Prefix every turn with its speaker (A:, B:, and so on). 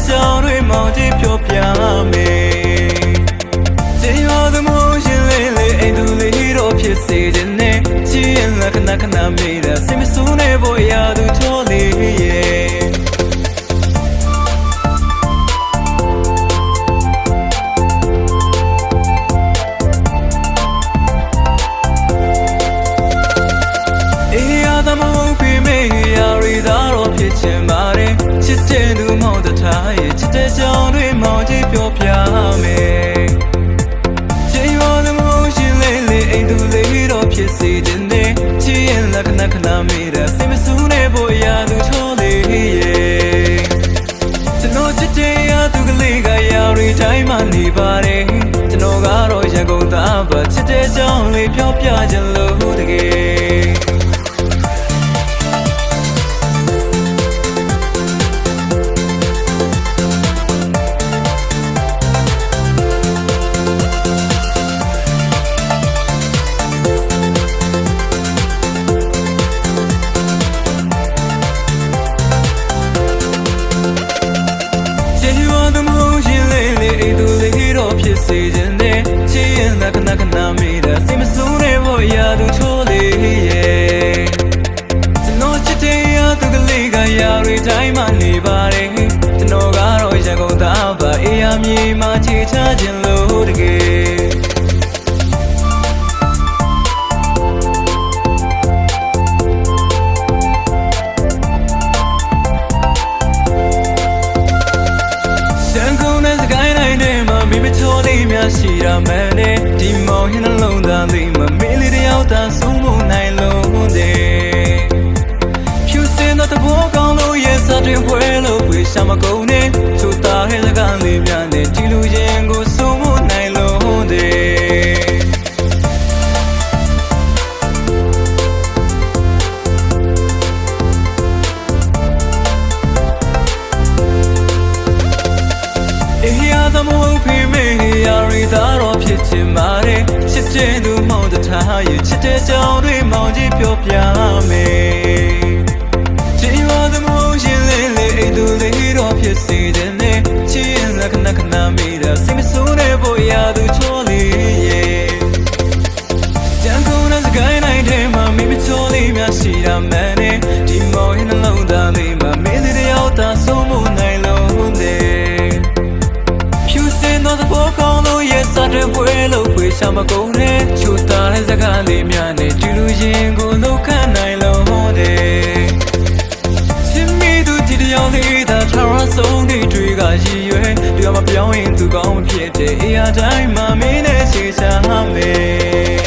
A: ကြောင်တွေမောင်ကြီးပြောပြမယ်ချစ်ရောသမိုးရှင်လေးလေးအိမ်သူလေးတော့ဖြစ်စေခြင်းနဲ့ချစ်ရင်လည်းခဏခဏမေးတာစိတ်မဆိုးနဲ့ဖို့ရာသူချောလေးရဲ့ချစ်တဲ့သူမောင်တထားရဲ့ချစ်တဲ့ကြောင်တွေမောင်ကြီးပြောပြမယ်ချစ်ရောသမိုးရှင်လေးလေးအိမ်သူလေးတော့ဖြစ်စေခြင်းနဲ့ချစ်ရင်လည်းခဏခဏမေးတာစိတ်မဆိုးနဲ့ဖို့ရာသူချောလေးရဲ့ကျွန်တော်ချစ်တဲ့ရာသူကလေးကရာတွေတိုင်းမှနေပါတယ်ကျွန်တော်ကတော့ရန်ကုန်သားပါချစ်တဲ့ကြောင်လေးပြောပြခြင်းလို့တကယ်ဖြစ်စေခြင်းနဲ့ချစ်ရင်လည်းခဏခဏမေးတာစိတ်မဆိုးနဲ့ဖို့ရာသူချောလေးရဲ့ကျွန်တော်ချစ်တဲ့ရာသူကလေးကရာတွေတိုင်းမှနေပါတယ်ကျွန်တော်ကတော့ရန်ကုန်သားပါအေးရမြေမှာခြေချခြင်းလို့တကယ်ရှိရမယ်နဲ့ဒီမောင်ဟင်းနှလုံးသားလေးမမေးလေးတယောက်သာဆုံးမနိုင်လို့တဲ့ဖြူစင်တဲ့ဘောကောင်းလို့ရဲ့စတဲ့ပွဲလို့ဝေရှာမကုန်နဲ့ချိုတာဟဲ့စကားလေးများနဲ့ဒီလူရင်ကိုဆုံးမနိုင်လို့တဲ့အေးရသမိုးဖေးမေးရာရီသားတော့ဖြစ်ချင်ပါတယ်ချစ်တဲ့သူမောင်တထားရဲ့ချစ်တဲ့ကြောင်တွေမောင်ကြီးပြောပြမယ်ချစ်ရောသမိုးရှင်လေးလေးအိမ်သူလေးတော့ဖြစ်စေတဲ့နဲ့ချစ်ရင်လည်းခဏခဏမေးတာစိတ်မဆိုးနဲ့ဖို့ရာသူချောလေးရဲ့ကြံကုန်တဲ့စကိုင်းတိုင်းထဲမှာမိမချောလေးများရှိရမယ်နဲ့ဒီမောင်ရဲ့နှလုံးသားလေးမှာမင်းလေးတယောက်သာဆုံးမနိုင်လို့တဲ့the book on the yes at the well of which I'm a go there chuta has a galley miane dilution go look and I love it send me to the only that tower so the trigger you do have a beyond to go and get it a time my minute is a